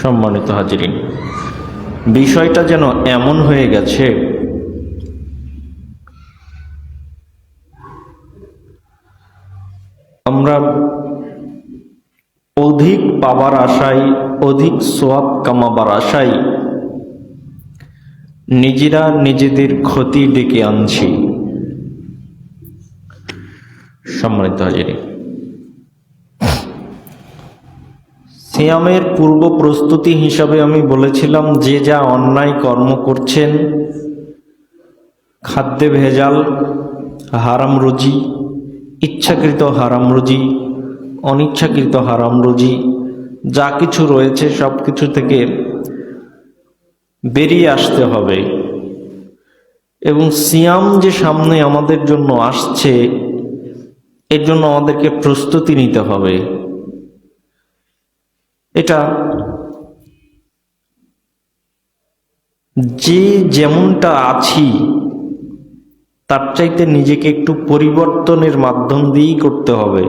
সম্মানিত হাজিরিন, বিষয়টা যেন এমন হয়ে গেছে আমরা অধিক পাবার আশায়, অধিক সওয়াব কামাবার আশায় নিজেরা নিজেদের ক্ষতি ডেকে আনছি। সম্মানিত হাজিরিন, সিয়ামের পূর্ব প্রস্তুতি হিসাবে আমি বলেছিলাম যে যা অন্যায় কর্ম করছেন, খাদ্যে ভেজাল, হারাম রুজি, ইচ্ছাকৃত হারাম রুজি, অনিচ্ছাকৃত হারাম রুজি, যা কিছু রয়েছে সব কিছু থেকে বেরিয়ে আসতে হবে। এবং সিয়াম যে সামনে আমাদের জন্য আসছে, এর জন্য আমাদেরকে প্রস্তুতি নিতে হবে। এটা যে যেমনটা আছি তার চাইতে নিজেকে একটু পরিবর্তনের মাধ্যম দিয়েই করতে হবে।